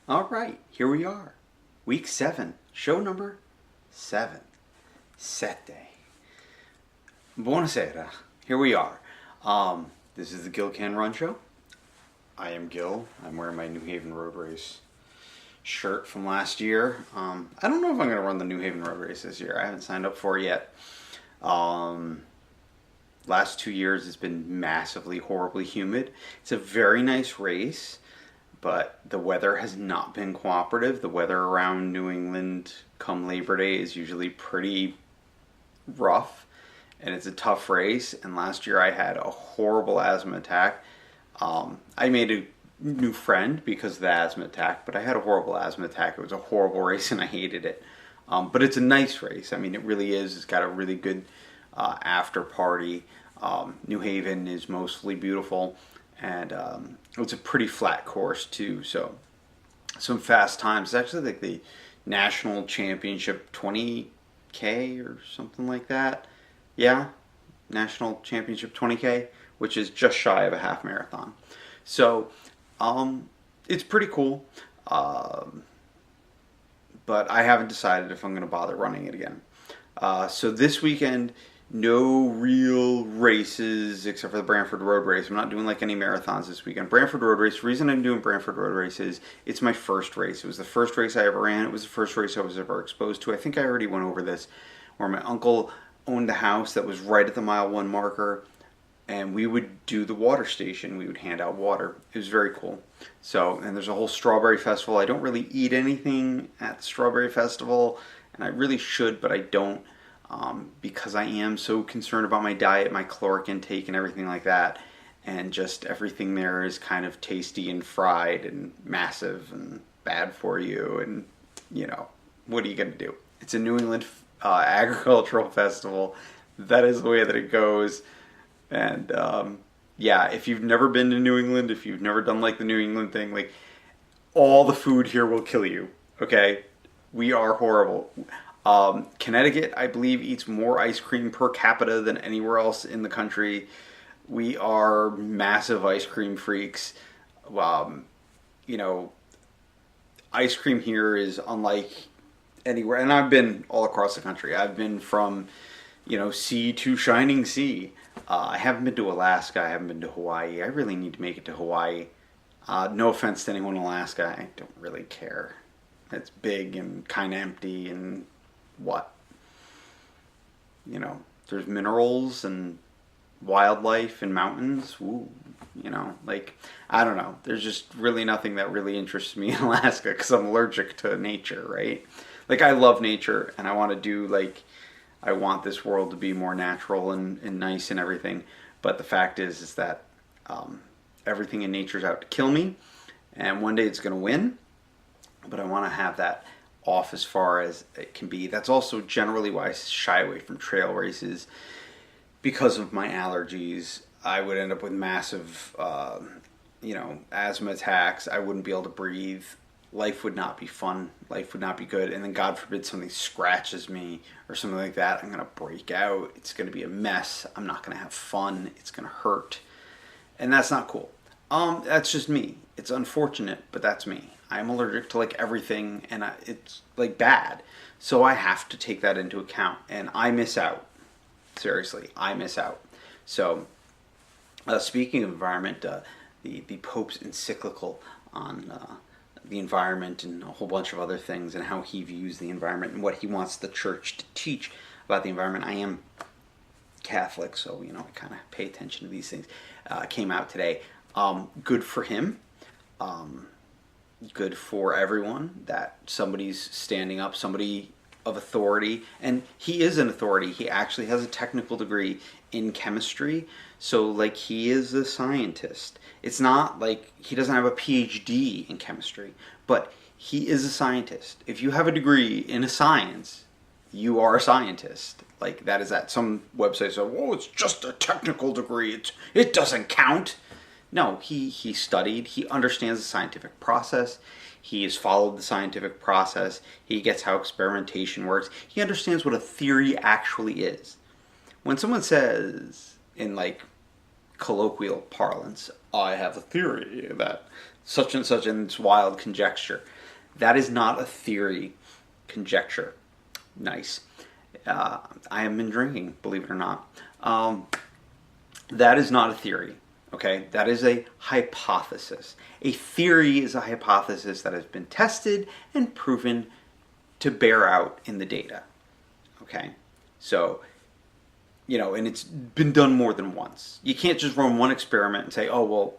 All right, here we are. Week 7, show number 7. Sette. Buonasera. Here we are. This is the Gil Can Run Show. I am Gil. I'm wearing my New Haven Road Race shirt from last year. I don't know if I'm going to run the New Haven Road Race this year. I haven't signed up for it yet. Last 2 years it's been massively, horribly humid. It's a very nice race, but the weather has not been cooperative. The weather around New England come Labor Day is usually pretty rough, and it's a tough race. And last year I had a horrible asthma attack. I made a new friend because of the asthma attack, but I had a horrible asthma attack. It was a horrible race and I hated it. But it's a nice race. I mean, it really is. It's got a really good after party. New Haven is mostly beautiful, and it's a pretty flat course too. So some fast times. It's actually like the national championship 20K or something like that. Yeah, national championship 20K, which is just shy of a half marathon. So it's pretty cool. But I haven't decided if I'm going to bother running it again. So this weekend, no real races except for the Brantford Road Race. I'm not doing like any marathons this weekend. Brantford Road Race, the reason I'm doing Brantford Road Race is it's my first race. It was the first race I ever ran. It was the first race I was ever exposed to. I think I already went over this, where my uncle owned a house that was right at the mile 1 marker, and we would do the water station. We would hand out water. It was very cool. So, and there's a whole strawberry festival. I don't really eat anything at the strawberry festival, and I really should, but I don't, because I am so concerned about my diet, my caloric intake, and everything like that. And just everything there is kind of tasty and fried and massive and bad for you. And, you know, what are you going to do? It's a New England agricultural festival. That is the way that it goes. And yeah, if you've never been to New England, if you've never done like the New England thing, like all the food here will kill you. Okay, we are horrible. Connecticut, I believe, eats more ice cream per capita than anywhere else in the country. We are massive ice cream freaks. You know, ice cream here is unlike anywhere, and I've been all across the country. I've been from, sea to shining sea. I haven't been to Alaska. I haven't been to Hawaii. I really need to make it to Hawaii. No offense to anyone in Alaska. I don't really care. It's big and kind of empty, and what? There's minerals and wildlife and mountains. Ooh, I don't know. There's just really nothing that really interests me in Alaska because I'm allergic to nature, right? Like, I love nature, and I want to do, I want this world to be more natural and nice and everything. But the fact is that everything in nature is out to kill me. And one day it's going to win. But I want to have that off as far as it can be. That's also generally why I shy away from trail races. Because of my allergies, I would end up with massive, asthma attacks. I wouldn't be able to breathe. Life would not be fun. Life would not be good. And then God forbid something scratches me or something like that. I'm going to break out. It's going to be a mess. I'm not going to have fun. It's going to hurt. And that's not cool. That's just me. It's unfortunate, but that's me. I'm allergic to everything, and it's bad. So I have to take that into account, and I miss out. Seriously, I miss out. So speaking of environment, the Pope's encyclical on the environment and a whole bunch of other things and how he views the environment and what he wants the church to teach about the environment. I am Catholic, so I kind of pay attention to these things. Came out today. Good for him. Good for everyone that somebody's standing up, somebody of authority, and he is an authority. He actually has a technical degree in chemistry, so he is a scientist. It's not like he doesn't have a PhD in chemistry, but he is a scientist. If you have a degree in a science, you are a scientist. That is that. Some websites say, "Oh, it's just a technical degree. It doesn't count." No, he studied. He understands the scientific process. He has followed the scientific process. He gets how experimentation works. He understands what a theory actually is. When someone says, in colloquial parlance, I have a theory that such and such, and it's wild conjecture. That is not a theory, conjecture. Nice. I have been drinking, believe it or not. That is not a theory, okay? That is a hypothesis. A theory is a hypothesis that has been tested and proven to bear out in the data, okay? So, and it's been done more than once. You can't just run one experiment and say, oh, well,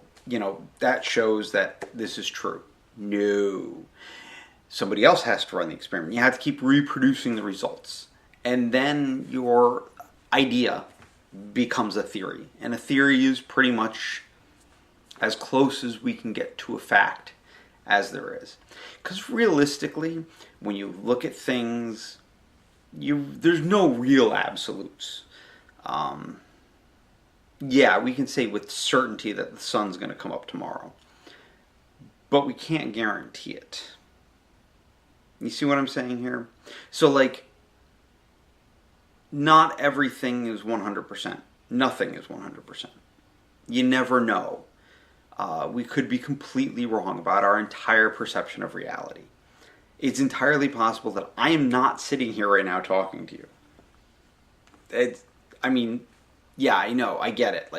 that shows that this is true. No. Somebody else has to run the experiment. You have to keep reproducing the results. And then your idea becomes a theory. And a theory is pretty much as close as we can get to a fact as there is. Because realistically, when you look at things, there's no real absolutes. Yeah, we can say with certainty that the sun's going to come up tomorrow. But we can't guarantee it. You see what I'm saying here? So, not everything is 100%. Nothing is 100%. You never know. We could be completely wrong about our entire perception of reality. It's entirely possible that I am not sitting here right now talking to you. Yeah, I know, I get it.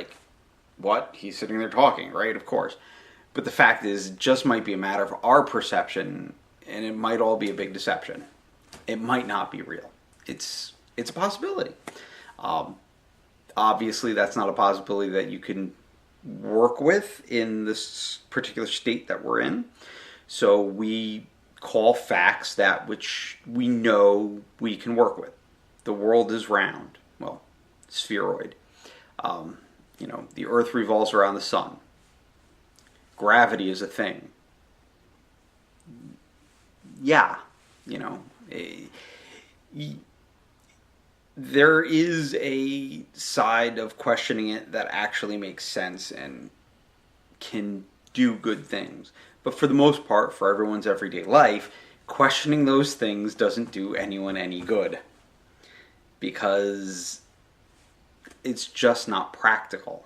What? He's sitting there talking, right? Of course. But the fact is, it just might be a matter of our perception, and it might all be a big deception. It might not be real. It's a possibility. Obviously, that's not a possibility that you can work with in this particular state that we're in. So we call facts that which we know we can work with. The world is round. Well, spheroid. The earth revolves around the sun. Gravity is a thing. Yeah, there is a side of questioning it that actually makes sense and can do good things. But for the most part, for everyone's everyday life, questioning those things doesn't do anyone any good. Because it's just not practical.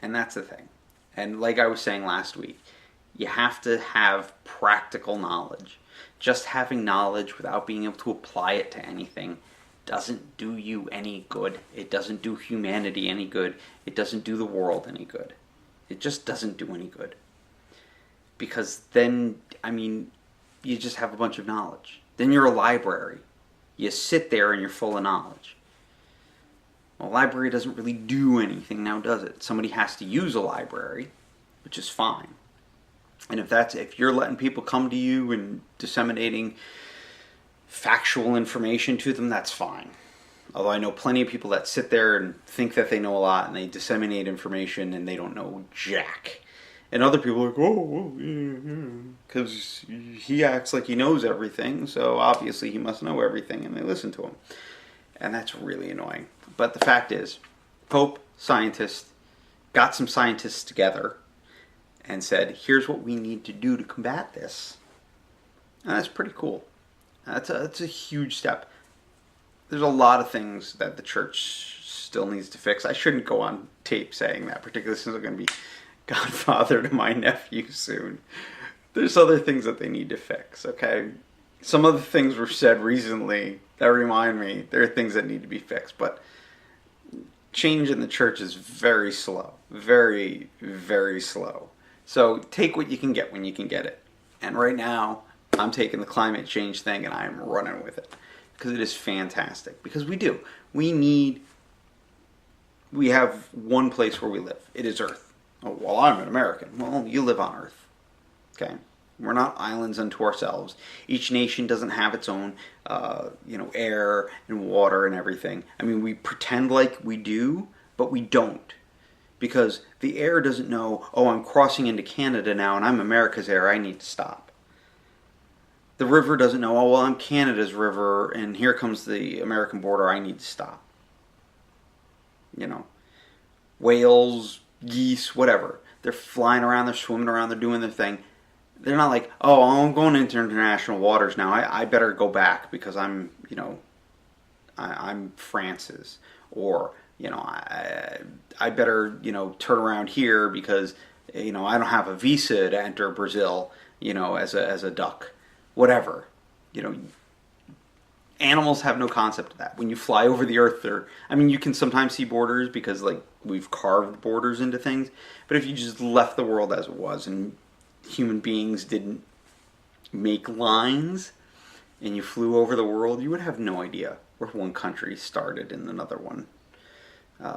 And that's the thing. And like I was saying last week, you have to have practical knowledge. Just having knowledge without being able to apply it to anything doesn't do you any good. It doesn't do humanity any good. It doesn't do the world any good. It just doesn't do any good. Because then, you just have a bunch of knowledge. Then you're a library. You sit there and you're full of knowledge. Well, a library doesn't really do anything now, does it? Somebody has to use a library, which is fine. And if you're letting people come to you and disseminating factual information to them, that's fine. Although I know plenty of people that sit there and think that they know a lot and they disseminate information and they don't know jack. And other people are like, because he acts like he knows everything, so obviously he must know everything, and they listen to him. And that's really annoying. But the fact is, Pope, scientists, got some scientists together and said, here's what we need to do to combat this. And that's pretty cool. That's a huge step. There's a lot of things that the church still needs to fix. I shouldn't go on tape saying that, particularly since I'm going to be godfather to my nephew soon. There's other things that they need to fix, okay? Some of the things were said recently that remind me there are things that need to be fixed, but change in the church is very slow. Very, very slow. So take what you can get when you can get it. And right now, I'm taking the climate change thing and I'm running with it. Because it is fantastic. Because we do. We have one place where we live. It is Earth. Oh, well, I'm an American. Well, you live on Earth. Okay? We're not islands unto ourselves. Each nation doesn't have its own, air and water and everything. We pretend like we do, but we don't. Because the air doesn't know, oh, I'm crossing into Canada now and I'm America's air, I need to stop. The river doesn't know, oh, well, I'm Canada's river and here comes the American border, I need to stop. Whales, geese, whatever. They're flying around, they're swimming around, they're doing their thing. They're not like, oh, I'm going into international waters now. I better go back because I'm France's. Or, I better, turn around here because, I don't have a visa to enter Brazil, as a duck. whatever. You know, animals have no concept of that. When you fly over the earth, you can sometimes see borders because like we've carved borders into things. But if you just left the world as it was and human beings didn't make lines and you flew over the world, you would have no idea where one country started and another one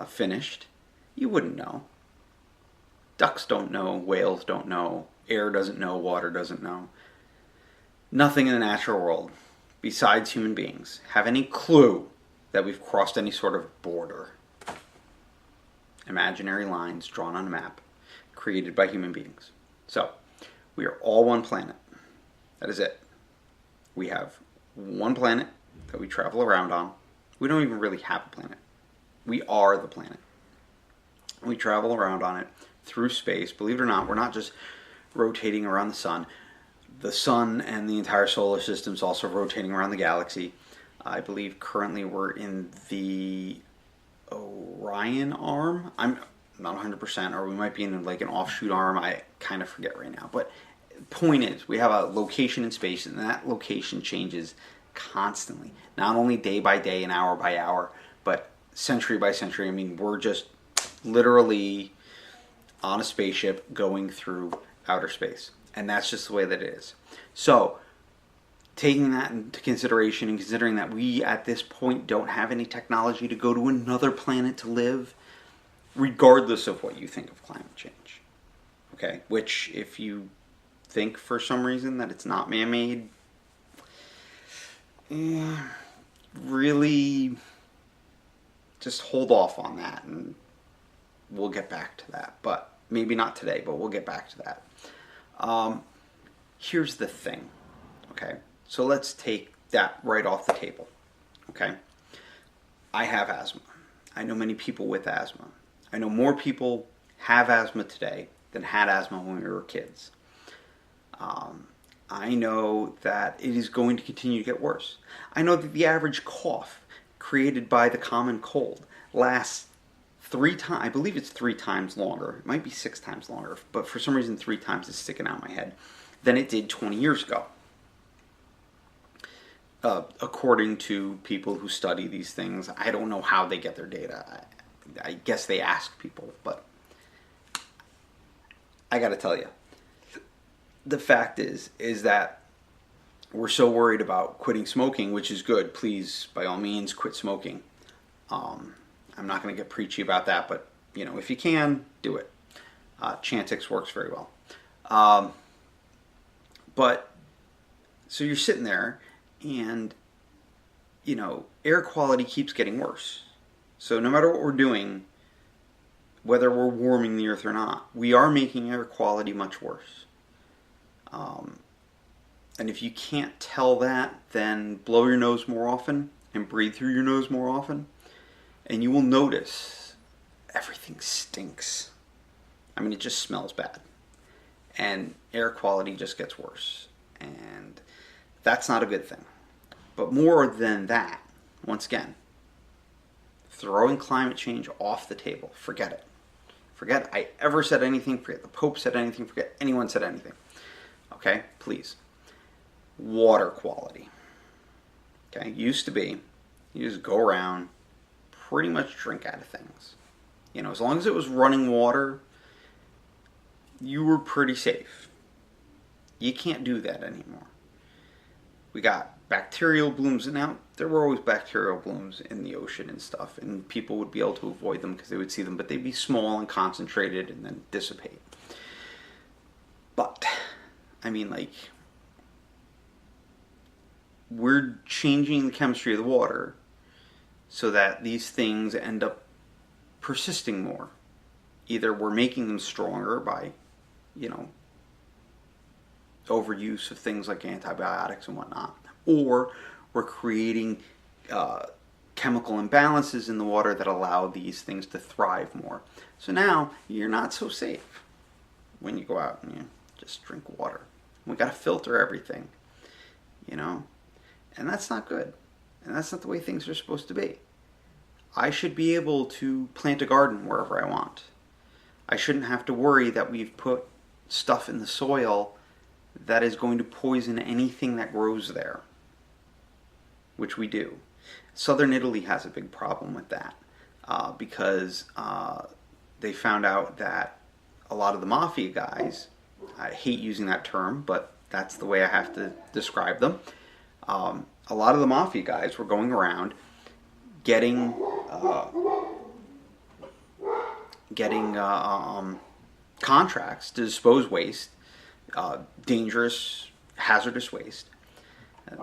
finished. You wouldn't know. Ducks don't know, whales don't know, air doesn't know, water doesn't know. Nothing in the natural world, besides human beings, have any clue that we've crossed any sort of border. Imaginary lines drawn on a map, created by human beings. So, we are all one planet. That is it. We have one planet that we travel around on. We don't even really have a planet. We are the planet. We travel around on it through space. Believe it or not, we're not just rotating around the sun. The sun and the entire solar system is also rotating around the galaxy. I believe currently we're in the Orion arm. I'm not 100%, or we might be in like an offshoot arm. I kind of forget right now. But point is, we have a location in space, and that location changes constantly. Not only day by day and hour by hour, but century by century. I mean, we're just literally on a spaceship going through outer space. And that's just the way that it is. So, taking that into consideration and considering that we at this point don't have any technology to go to another planet to live, regardless of what you think of climate change. Okay? Which, if you think for some reason that it's not man-made, really just hold off on that and we'll get back to that. But maybe not today, but we'll get back to that. Here's the thing, okay? So let's take that right off the table, okay? I have asthma. I know many people with asthma. I know more people have asthma today than had asthma when we were kids. I know that it is going to continue to get worse. I know that the average cough created by the common cold lasts 3 times, I believe it's 3 times longer. It might be 6 times longer, but for some reason 3 times is sticking out in my head than it did 20 years ago. According to people who study these things, I don't know how they get their data. I guess they ask people, but I gotta tell you, the fact is that we're so worried about quitting smoking, which is good. Please, by all means, quit smoking. I'm not going to get preachy about that, but you know, if you can, do it. Chantix works very well. But so you're sitting there, and you know, air quality keeps getting worse. So no matter what we're doing, whether we're warming the earth or not, we are making air quality much worse. And if you can't tell that, then blow your nose more often and breathe through your nose more often. And you will notice everything stinks. I mean, it just smells bad. And air quality just gets worse. And that's not a good thing. But more than that, once again, throwing climate change off the table. Forget it. Forget I ever said anything. Forget the Pope said anything. Forget anyone said anything. Okay? Please. Water quality. Okay? Used to be, you just go around, pretty much drink out of things. You know, as long as it was running water, you were pretty safe. You can't do that anymore. We got bacterial blooms, and now there were always bacterial blooms in the ocean and stuff, and people would be able to avoid them because they would see them, but they'd be small and concentrated and then dissipate. But, I mean, like, we're changing the chemistry of the water so that these things end up persisting more. Either we're making them stronger by, you know, overuse of things like antibiotics and whatnot, or we're creating chemical imbalances in the water that allow these things to thrive more. So now you're not so safe when you go out and you just drink water. We got to filter everything, you know, and that's not good. And that's not the way things are supposed to be. I should be able to plant a garden wherever I want. I shouldn't have to worry that we've put stuff in the soil that is going to poison anything that grows there, which we do. Southern Italy has a big problem with that because they found out that a lot of the mafia guys, I hate using that term, but that's the way I have to describe them. A lot of the mafia guys were going around getting contracts to dispose waste, dangerous, hazardous waste.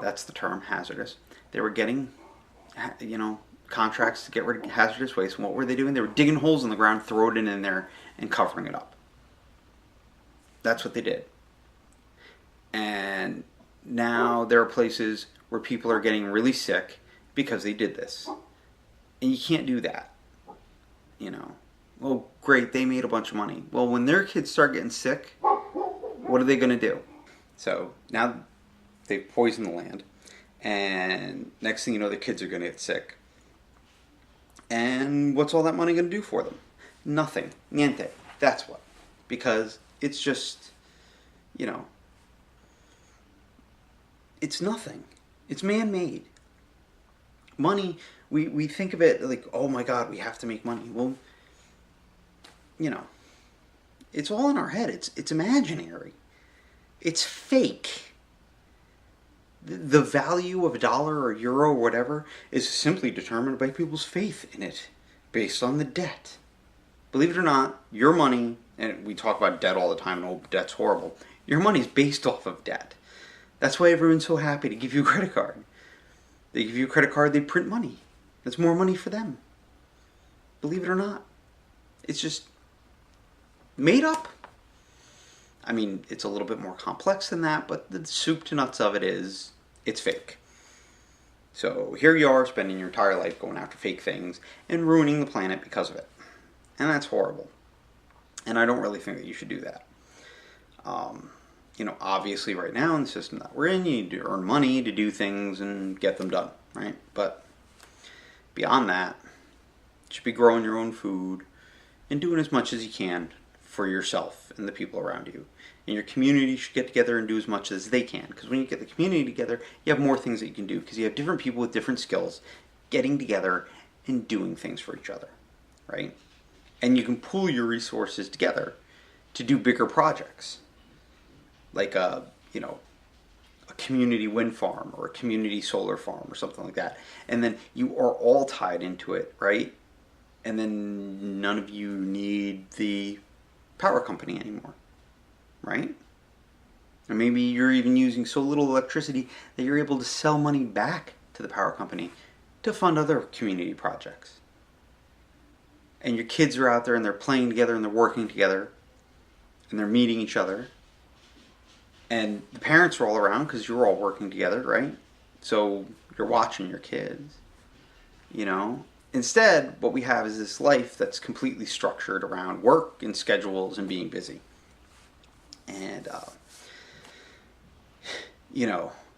That's the term, hazardous. They were getting, contracts to get rid of hazardous waste. And what were they doing? They were digging holes in the ground, throwing it in there, and covering it up. That's what they did. And now there are places where people are getting really sick because they did this. And you can't do that. Well, great, they made a bunch of money. Well, when their kids start getting sick, what are they going to do? So now they've poisoned the land. And next thing you know, the kids are going to get sick. And what's all that money going to do for them? Nothing. Niente. That's what. Because it's just, it's nothing. It's man-made. Money, we think of it like, oh my God, we have to make money. Well, it's all in our head. It's imaginary. It's fake. The value of a dollar or euro or whatever is simply determined by people's faith in it based on the debt. Believe it or not, your money, and we talk about debt all the time, and oh, debt's horrible. Your money's based off of debt. That's why everyone's so happy to give you a credit card. They give you a credit card, they print money. That's more money for them. Believe it or not. It's just made up. I mean, it's a little bit more complex than that, but the soup to nuts of it is, it's fake. So here you are spending your entire life going after fake things and ruining the planet because of it. And that's horrible. And I don't really think that you should do that. Obviously right now in the system that we're in, you need to earn money to do things and get them done, right? But beyond that, you should be growing your own food and doing as much as you can for yourself and the people around you. And your community should get together and do as much as they can. Because when you get the community together, you have more things that you can do. Because you have different people with different skills getting together and doing things for each other, right? And you can pool your resources together to do bigger projects. Like a community wind farm or a community solar farm or something like that. And then you are all tied into it, right? And then none of you need the power company anymore, right? Or maybe you're even using so little electricity that you're able to sell money back to the power company to fund other community projects. And your kids are out there and they're playing together and they're working together and they're meeting each other. And the parents are all around because you're all working together, right? So you're watching your kids, Instead, what we have is this life that's completely structured around work and schedules and being busy. And,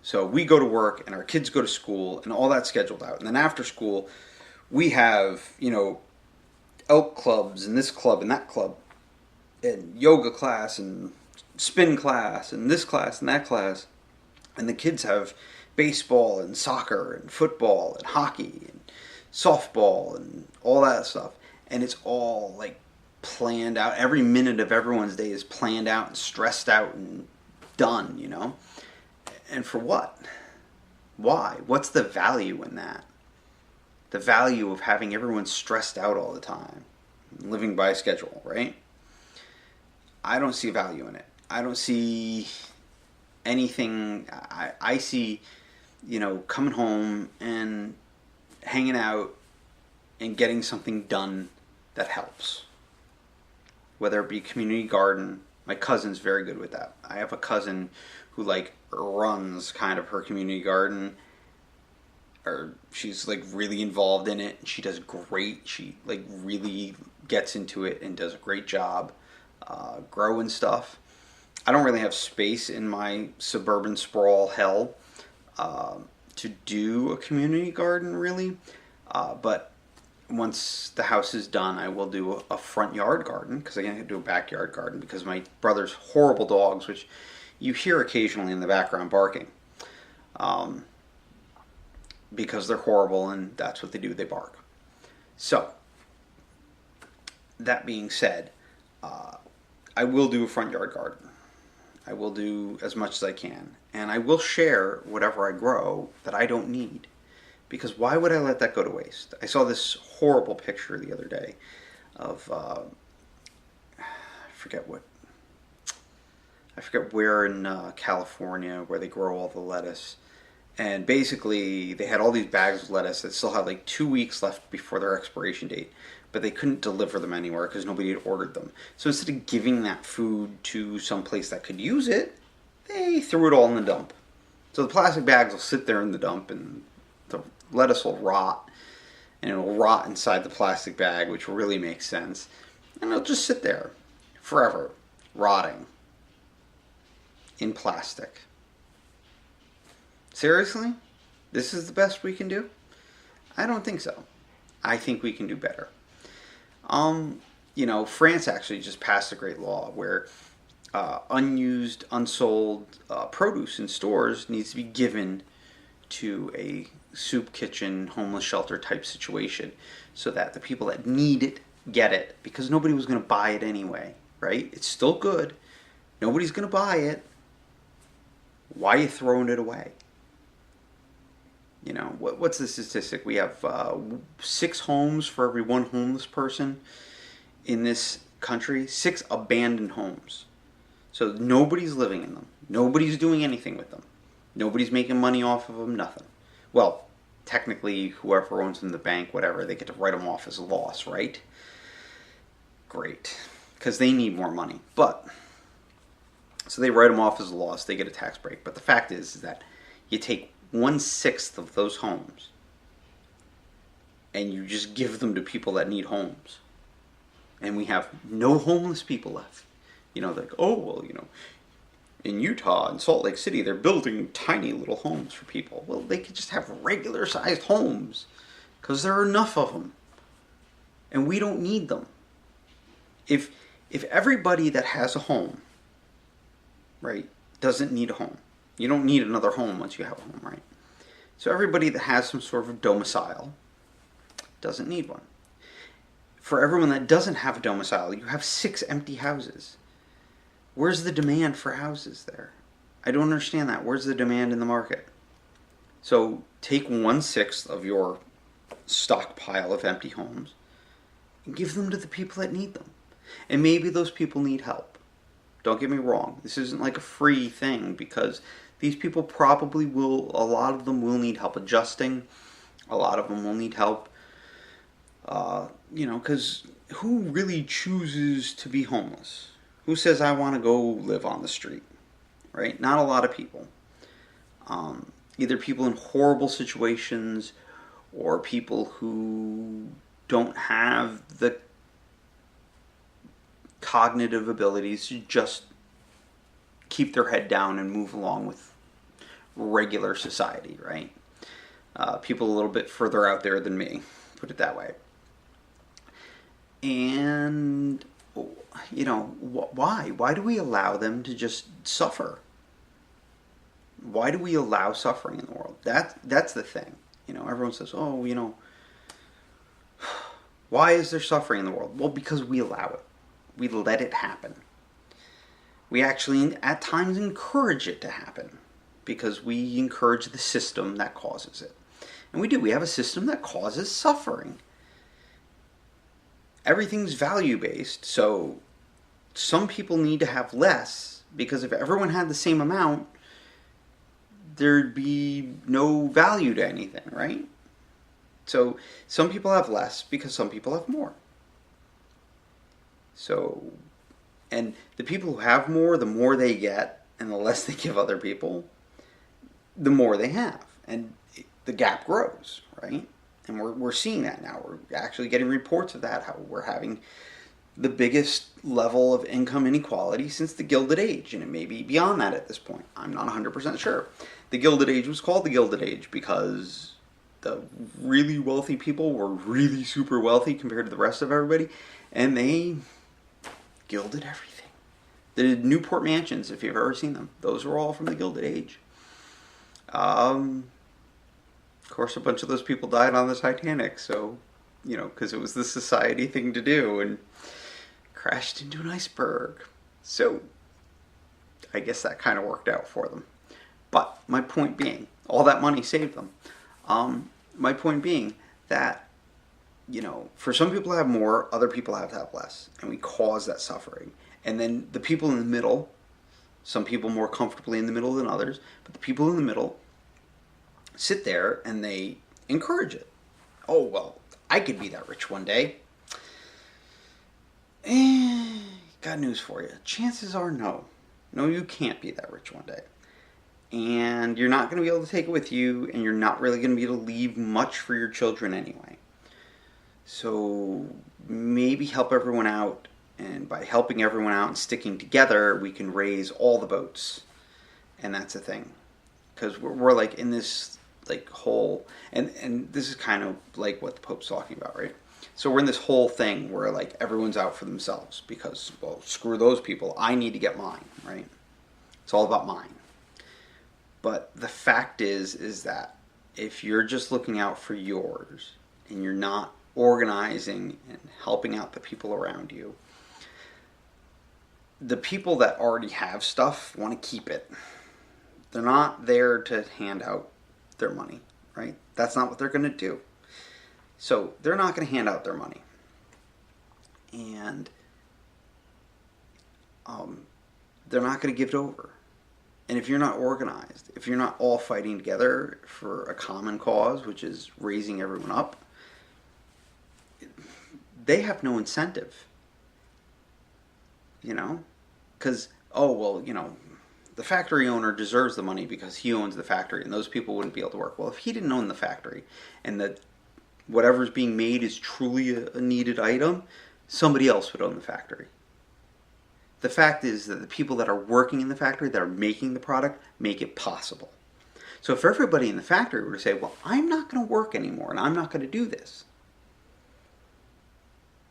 so we go to work and our kids go to school and all that's scheduled out. And then after school, we have, elk clubs and this club and that club and yoga class and spin class and this class and that class. And the kids have baseball and soccer and football and hockey and softball and all that stuff. And it's all like planned out. Every minute of everyone's day is planned out and stressed out and done, And for what? Why? What's the value in that? The value of having everyone stressed out all the time, living by a schedule, right? I don't see value in it. I don't see anything. I see, coming home and hanging out and getting something done that helps. Whether it be community garden. My cousin's very good with that. I have a cousin who runs kind of her community garden, or she's really involved in it. She does great. She really gets into it and does a great job growing stuff. I don't really have space in my suburban sprawl hell to do a community garden really, but once the house is done, I will do a front yard garden because I can't do a backyard garden because my brother's horrible dogs, which you hear occasionally in the background barking. Because they're horrible and that's what they do, they bark. So, that being said, I will do a front yard garden. I will do as much as I can. And I will share whatever I grow that I don't need. Because why would I let that go to waste? I saw this horrible picture the other day of, I forget where in California where they grow all the lettuce. And basically, they had all these bags of lettuce that still had like 2 weeks left before their expiration date. But they couldn't deliver them anywhere because nobody had ordered them. So instead of giving that food to some place that could use it, they threw it all in the dump. So the plastic bags will sit there in the dump and the lettuce will rot. And it will rot inside the plastic bag, which really makes sense. And it'll just sit there forever, rotting in plastic. Seriously? This is the best we can do? I don't think so. I think we can do better. France actually just passed a great law where unused, unsold produce in stores needs to be given to a soup kitchen, homeless shelter type situation so that the people that need it get it, because nobody was going to buy it anyway, right? It's still good. Nobody's going to buy it. Why are you throwing it away? What's the statistic? We have 6 homes for every 1 homeless person in this country. 6 abandoned homes. So nobody's living in them. Nobody's doing anything with them. Nobody's making money off of them, nothing. Well, technically, whoever owns them, the bank, whatever, they get to write them off as a loss, right? Great. Because they need more money. So they write them off as a loss, they get a tax break. But the fact is that you take 1/6 of those homes and you just give them to people that need homes. And we have no homeless people left. In Utah and Salt Lake City, they're building tiny little homes for people. Well, they could just have regular sized homes because there are enough of them. And we don't need them. If everybody that has a home, right, doesn't need a home. You don't need another home once you have a home, right? So everybody that has some sort of domicile doesn't need one. For everyone that doesn't have a domicile, you have 6 empty houses. Where's the demand for houses there? I don't understand that. Where's the demand in the market? So take 1/6 of your stockpile of empty homes and give them to the people that need them. And maybe those people need help. Don't get me wrong. This isn't like a free thing because these people probably will, a lot of them will need help adjusting. A lot of them will need help, because who really chooses to be homeless? Who says, I want to go live on the street, right? Not a lot of people. Either people in horrible situations or people who don't have the cognitive abilities to just keep their head down and move along with regular society, right? People a little bit further out there than me, put it that way. And, why? Why do we allow them to just suffer? Why do we allow suffering in the world? That's the thing. Everyone says, why is there suffering in the world? Well, because we allow it. We let it happen. We actually, at times, encourage it to happen because we encourage the system that causes it. And we do. We have a system that causes suffering. Everything's value-based, so some people need to have less because if everyone had the same amount, there'd be no value to anything, right? So some people have less because some people have more. So, and the people who have more, the more they get, and the less they give other people, the more they have. And the gap grows, right? And we're seeing that now. We're actually getting reports of that, how we're having the biggest level of income inequality since the Gilded Age. And it may be beyond that at this point. I'm not 100% sure. The Gilded Age was called the Gilded Age because the really wealthy people were really super wealthy compared to the rest of everybody. And they gilded everything. The Newport mansions, if you've ever seen them, those were all from the Gilded Age. Of course, a bunch of those people died on the Titanic, so, because it was the society thing to do, and crashed into an iceberg. So, I guess that kind of worked out for them. But my point being, all that money saved them. My point being that, for some people to have more, other people have to have less, and we cause that suffering. And then the people in the middle, some people more comfortably in the middle than others, but the people in the middle sit there and they encourage it. Oh, well, I could be that rich one day. Got news for you. Chances are no. No, you can't be that rich one day. And you're not going to be able to take it with you, and you're not really going to be able to leave much for your children anyway. So maybe help everyone out, and by helping everyone out and sticking together, we can raise all the boats. And that's the thing. Because we're like in this like whole, and this is kind of like what the Pope's talking about, right? So we're in this whole thing where like everyone's out for themselves because, well, screw those people. I need to get mine, right? It's all about mine. But the fact is that if you're just looking out for yours and you're not organizing and helping out the people around you, the people that already have stuff want to keep it. They're not there to hand out their money, right? That's not what they're going to do. So they're not going to hand out their money. And they're not going to give it over. And if you're not organized, if you're not all fighting together for a common cause, which is raising everyone up, they have no incentive. Because, the factory owner deserves the money because he owns the factory, and those people wouldn't be able to work. Well, if he didn't own the factory, and that whatever's being made is truly a needed item, somebody else would own the factory. The fact is that the people that are working in the factory, that are making the product, make it possible. So if everybody in the factory were to say, well, I'm not going to work anymore, and I'm not going to do this,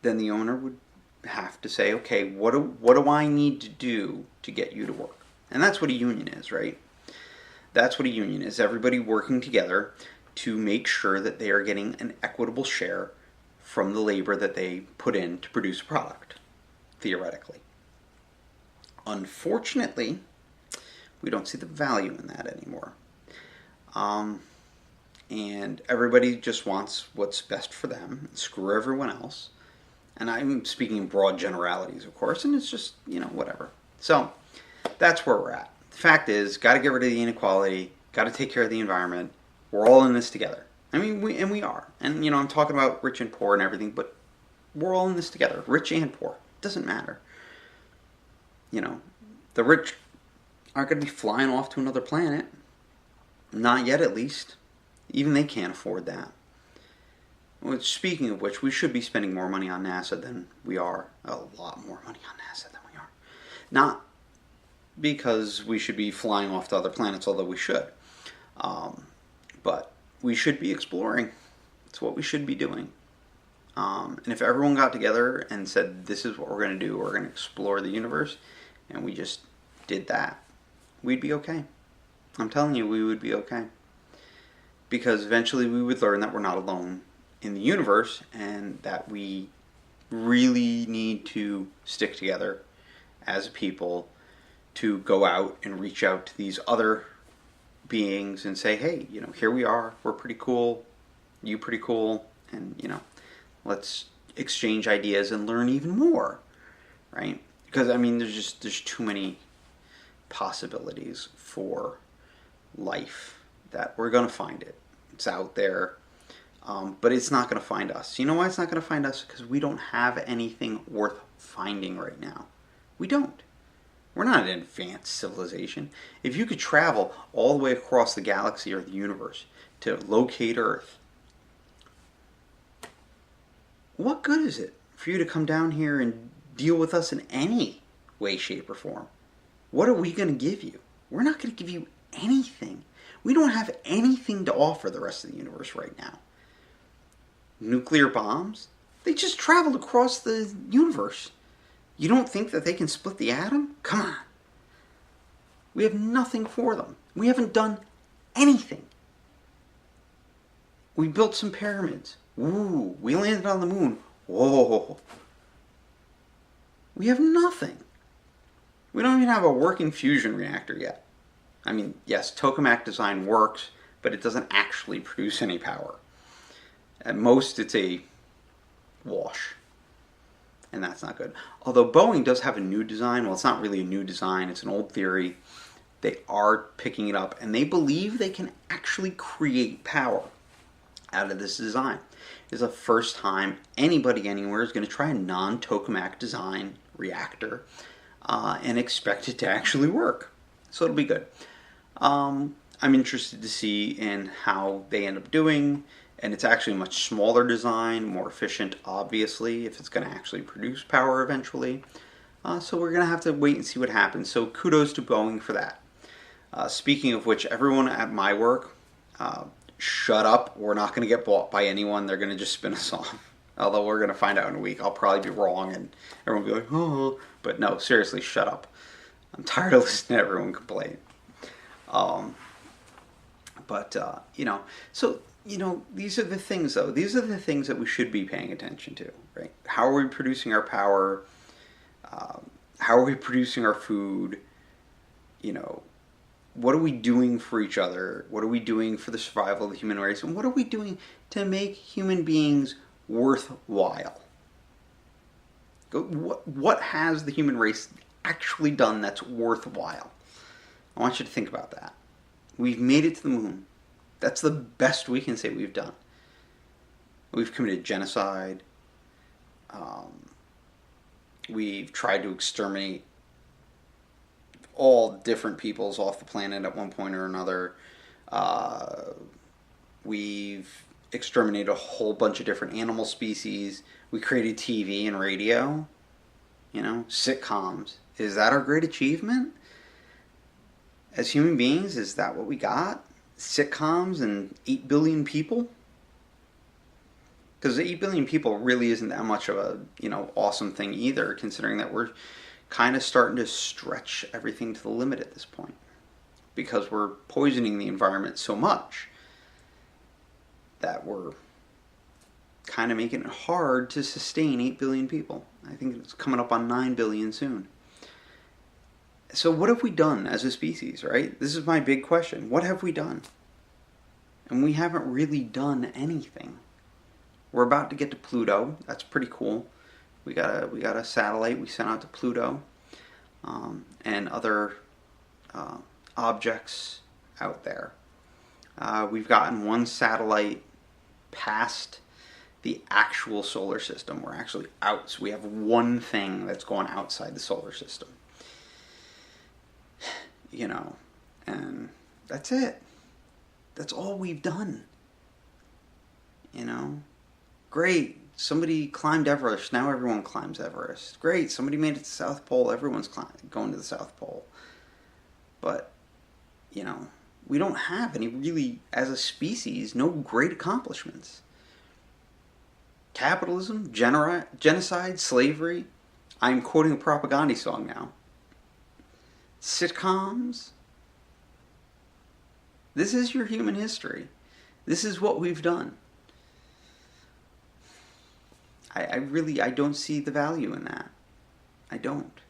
then the owner would have to say, okay, what do I need to do to get you to work? And that's what a union is, right? That's what a union is. Everybody working together to make sure that they are getting an equitable share from the labor that they put in to produce a product, theoretically. Unfortunately, we don't see the value in that anymore. And everybody just wants what's best for them, screw everyone else. And I'm speaking in broad generalities, of course, and it's just, whatever. So, that's where we're at. The fact is, got to get rid of the inequality, got to take care of the environment. We're all in this together. I mean, we are. And, I'm talking about rich and poor and everything, but we're all in this together, rich and poor. It doesn't matter. The rich aren't going to be flying off to another planet. Not yet, at least. Even they can't afford that. Well, speaking of which, we should be spending more money on NASA than we are. A lot more money on NASA than we are. Not because we should be flying off to other planets, although we should. But we should be exploring. It's what we should be doing. And if everyone got together and said, this is what we're going to do, we're going to explore the universe, and we just did that, we'd be okay. I'm telling you, we would be okay. Because eventually we would learn that we're not alone in the universe, and that we really need to stick together as a people to go out and reach out to these other beings and say, hey, here we are, we're pretty cool, you pretty cool, and, let's exchange ideas and learn even more, right? Because, there's too many possibilities for life that we're going to find it. It's out there, but it's not going to find us. You know why it's not going to find us? Because we don't have anything worth finding right now. We don't. We're not an advanced civilization. If you could travel all the way across the galaxy or the universe to locate Earth, what good is it for you to come down here and deal with us in any way, shape, or form? What are we going to give you? We're not going to give you anything. We don't have anything to offer the rest of the universe right now. Nuclear bombs? They just traveled across the universe. You don't think that they can split the atom? Come on. We have nothing for them. We haven't done anything. We built some pyramids. Ooh, we landed on the moon. Whoa. We have nothing. We don't even have a working fusion reactor yet. I mean, yes, tokamak design works, but it doesn't actually produce any power. At most, it's a wash. And that's not good. Although Boeing does have a new design. Well, it's not really a new design. It's an old theory. They are picking it up, and they believe they can actually create power out of this design. It's the first time anybody anywhere is going to try a non-tokamak design reactor and expect it to actually work. So it'll be good. I'm interested to see in how they end up doing, and it's actually a much smaller design, more efficient, obviously, if it's going to actually produce power eventually. So we're going to have to wait and see what happens. So kudos to Boeing for that. Speaking of which, everyone at my work, shut up. We're not going to get bought by anyone. They're going to just spin us off. Although we're going to find out in a week. I'll probably be wrong and everyone will be like, oh. But no, seriously, shut up. I'm tired of listening to everyone complain. These are the things, though. These are the things that we should be paying attention to, right? How are we producing our power? How are we producing our food? What are we doing for each other? What are we doing for the survival of the human race? And what are we doing to make human beings worthwhile? What has the human race actually done that's worthwhile? I want you to think about that. We've made it to the moon. That's the best we can say we've done. We've committed genocide. We've tried to exterminate all different peoples off the planet at one point or another. We've exterminated a whole bunch of different animal species. We created TV and radio. Sitcoms. Is that our great achievement? As human beings, is that what we got? Sitcoms and 8 billion people? Because 8 billion people really isn't that much of a, awesome thing either, considering that we're kind of starting to stretch everything to the limit at this point. Because we're poisoning the environment so much that we're kind of making it hard to sustain 8 billion people. I think it's coming up on 9 billion soon. So what have we done as a species, right? This is my big question. What have we done? And we haven't really done anything. We're about to get to Pluto. That's pretty cool. We got a satellite we sent out to Pluto, and other objects out there. We've gotten one satellite past the actual solar system. We're actually out. So we have one thing that's going outside the solar system. And that's it. That's all we've done. Great. Somebody climbed Everest. Now everyone climbs Everest. Great. Somebody made it to the South Pole. Everyone's going to the South Pole. But, we don't have any really, as a species, no great accomplishments. Capitalism, genocide, slavery. I'm quoting a propaganda song now. Sitcoms. This is your human history. This is what we've done. I don't see the value in that. I don't.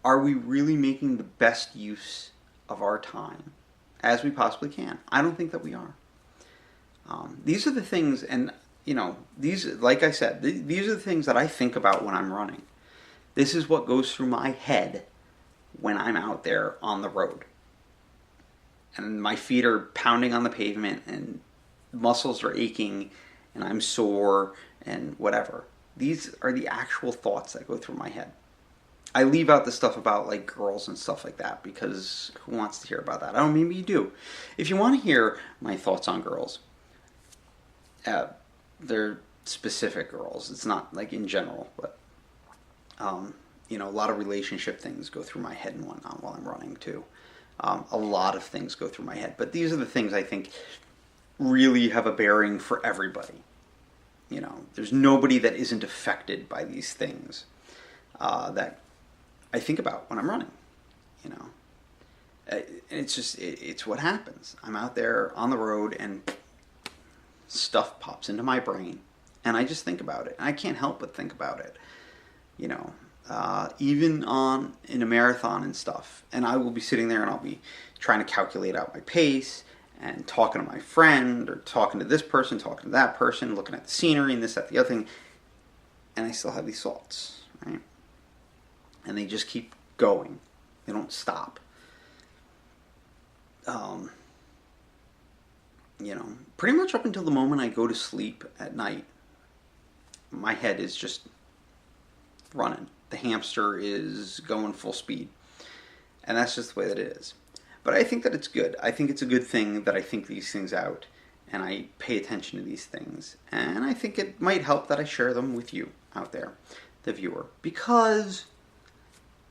Are we really making the best use of our time as we possibly can? I don't think that we are. These are the things, and these, like I said, these are the things that I think about when I'm running. This is what goes through my head when I'm out there on the road. And my feet are pounding on the pavement and muscles are aching and I'm sore and whatever. These are the actual thoughts that go through my head. I leave out the stuff about like girls and stuff like that because who wants to hear about that? I don't mean, maybe you do. If you want to hear my thoughts on girls, they're specific girls. It's not like in general, but a lot of relationship things go through my head and whatnot while I'm running too. A lot of things go through my head, but these are the things I think really have a bearing for everybody. There's nobody that isn't affected by these things that I think about when I'm running. And it's what happens. I'm out there on the road and stuff pops into my brain and I just think about it. And I can't help but think about it, even in a marathon and stuff. And I will be sitting there and I'll be trying to calculate out my pace and talking to my friend or talking to this person, talking to that person, looking at the scenery and this, that, the other thing. And I still have these thoughts, right? And they just keep going. They don't stop. Pretty much up until the moment I go to sleep at night, my head is just running. The hamster is going full speed. And that's just the way that it is. But I think that it's good. I think it's a good thing that I think these things out and I pay attention to these things. And I think it might help that I share them with you out there, the viewer. Because,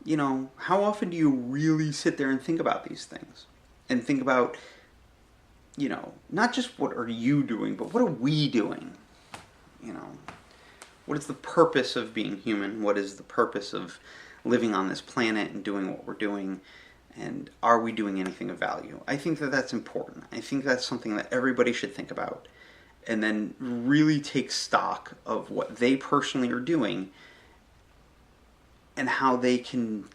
how often do you really sit there and think about these things? And think about, not just what are you doing, but what are we doing? What is the purpose of being human? What is the purpose of living on this planet and doing what we're doing? And are we doing anything of value? I think that that's important. I think that's something that everybody should think about. And then really take stock of what they personally are doing and how they can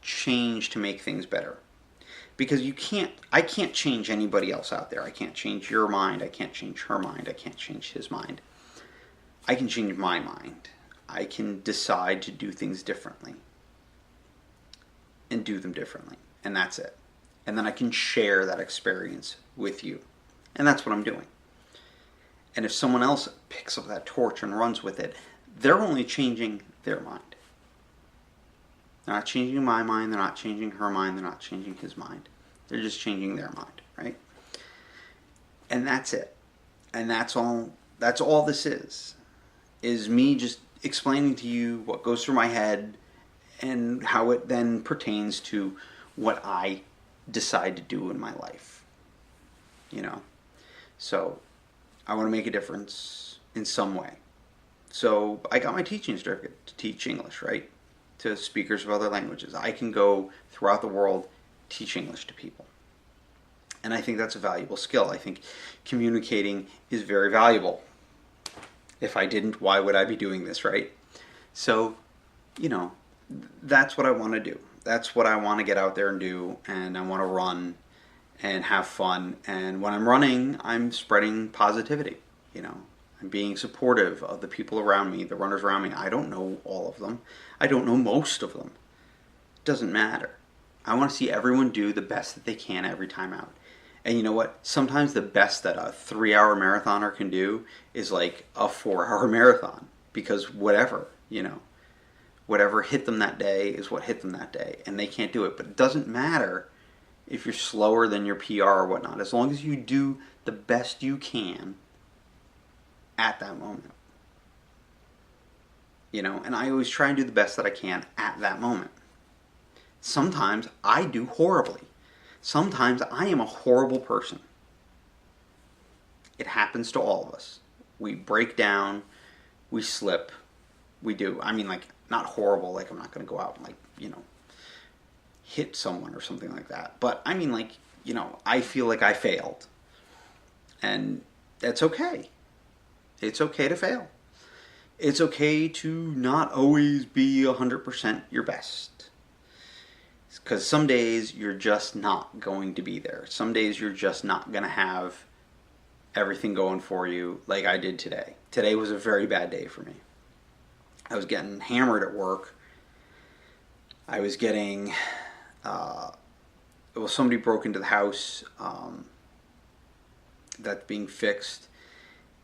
change to make things better. Because I can't change anybody else out there. I can't change your mind. I can't change her mind. I can't change his mind. I can change my mind. I can decide to do things differently. And do them differently. And that's it. And then I can share that experience with you. And that's what I'm doing. And if someone else picks up that torch and runs with it, they're only changing their mind. They're not changing my mind, they're not changing her mind, they're not changing his mind. They're just changing their mind, right? And that's it. And that's all this is me just explaining to you what goes through my head and how it then pertains to what I decide to do in my life. So I want to make a difference in some way. So I got my teaching certificate to teach English, right? To speakers of other languages. I can go throughout the world, teach English to people. And I think that's a valuable skill. I think communicating is very valuable. If I didn't, why would I be doing this, right? So, that's what I want to do. That's what I want to get out there and do. And I want to run and have fun. And when I'm running, I'm spreading positivity. I'm being supportive of the people around me, the runners around me. I don't know all of them. I don't know most of them. It doesn't matter. I want to see everyone do the best that they can every time out. And you know what? Sometimes the best that a 3-hour marathoner can do is like a 4-hour marathon. Because whatever hit them that day is what hit them that day. And they can't do it. But it doesn't matter if you're slower than your PR or whatnot. As long as you do the best you can at that moment. And I always try and do the best that I can at that moment. Sometimes I do horribly. Sometimes I am a horrible person. It happens to all of us. We break down, we slip, we do. Not horrible, like I'm not going to go out and hit someone or something like that. But I feel like I failed. And that's okay. It's okay to fail. It's okay to not always be 100% your best. Because some days you're just not going to be there. Some days you're just not going to have everything going for you like I did today. Today was a very bad day for me. I was getting hammered at work. I was getting... somebody broke into the house that's being fixed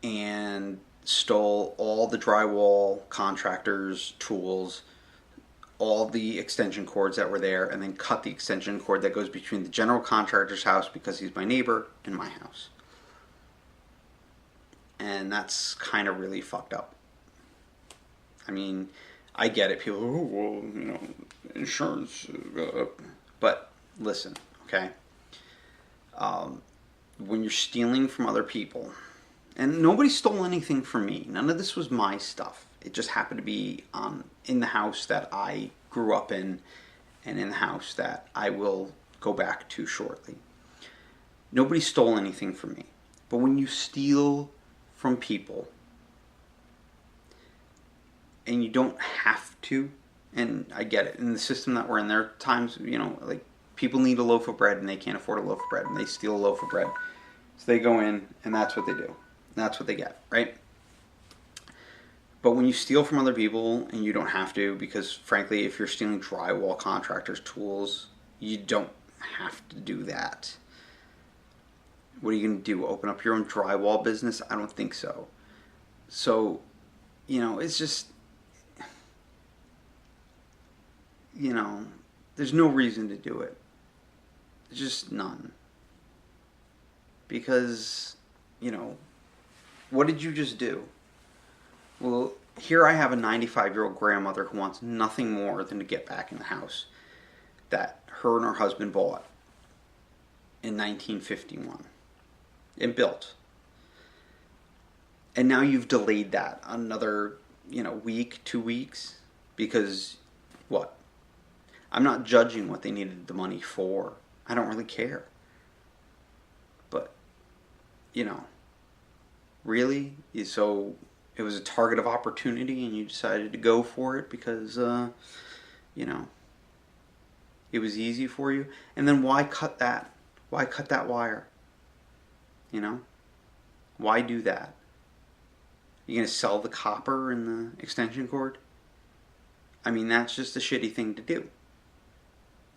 and stole all the drywall contractors' tools, all the extension cords that were there, and then cut the extension cord that goes between the general contractor's house, because he's my neighbor, and my house. And that's kind of really fucked up. I get it. People, insurance. But listen, okay? When you're stealing from other people, And nobody stole anything from me. None of this was my stuff. It just happened to be in the house that I grew up in, and in the house that I will go back to shortly. Nobody stole anything from me. But when you steal from people, and you don't have to, and I get it, in the system that we're in, there are times, like people need a loaf of bread and they can't afford a loaf of bread and they steal a loaf of bread. So they go in and that's what they do. That's what they get, right? But when you steal from other people and you don't have to, because frankly, if you're stealing drywall contractors' tools, you don't have to do that. What are you going to do? Open up your own drywall business? I don't think so. So, it's just, there's no reason to do it. There's just none. Because, what did you just do? Well, here I have a 95-year-old grandmother who wants nothing more than to get back in the house that her and her husband bought in 1951 and built. And now you've delayed that another, week, 2 weeks, because what? I'm not judging what they needed the money for. I don't really care. But, really? So it was a target of opportunity and you decided to go for it because, it was easy for you? And then why cut that? Why cut that wire? Why do that? You going to sell the copper and the extension cord? I mean, that's just a shitty thing to do.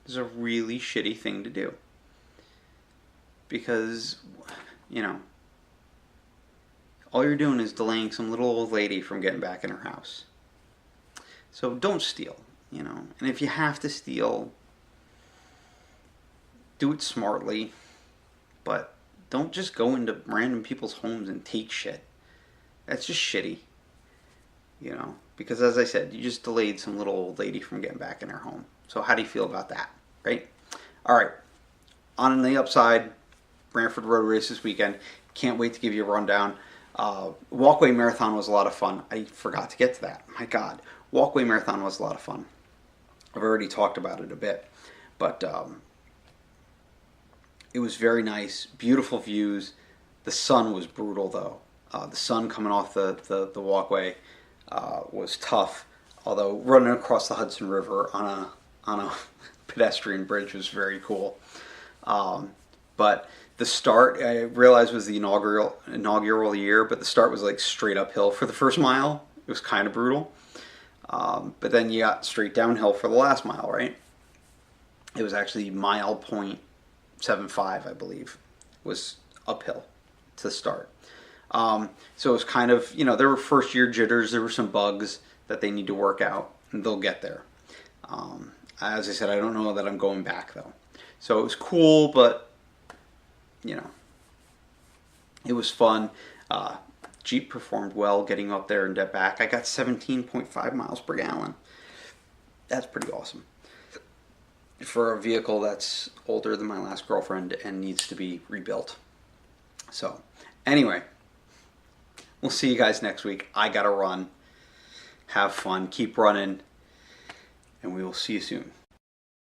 It's a really shitty thing to do. Because, all you're doing is delaying some little old lady from getting back in her house. So don't steal, And if you have to steal, do it smartly. But don't just go into random people's homes and take shit. That's just shitty. Because as I said, you just delayed some little old lady from getting back in her home. So how do you feel about that, right? All right. On the upside, Brantford Road Race this weekend. Can't wait to give you a rundown. Walkway Marathon was a lot of fun. I forgot to get to that. My God. Walkway Marathon was a lot of fun. I've already talked about it a bit. But it was very nice. Beautiful views. The sun was brutal, though. The sun coming off the walkway was tough. Although running across the Hudson River on a pedestrian bridge was very cool. But the start, I realized, was the inaugural year, but the start was like straight uphill for the first mile. It was kind of brutal. But then you got straight downhill for the last mile, right? It was actually mile .75, I believe, was uphill to start. So it was kind of, there were first year jitters, there were some bugs that they need to work out, and they'll get there. As I said, I don't know that I'm going back, though. So it was cool, but, it was fun. Jeep performed well getting up there and back. I got 17.5 miles per gallon. That's pretty awesome. For a vehicle that's older than my last girlfriend and needs to be rebuilt. So, anyway, we'll see you guys next week. I gotta run. Have fun. Keep running. And we will see you soon.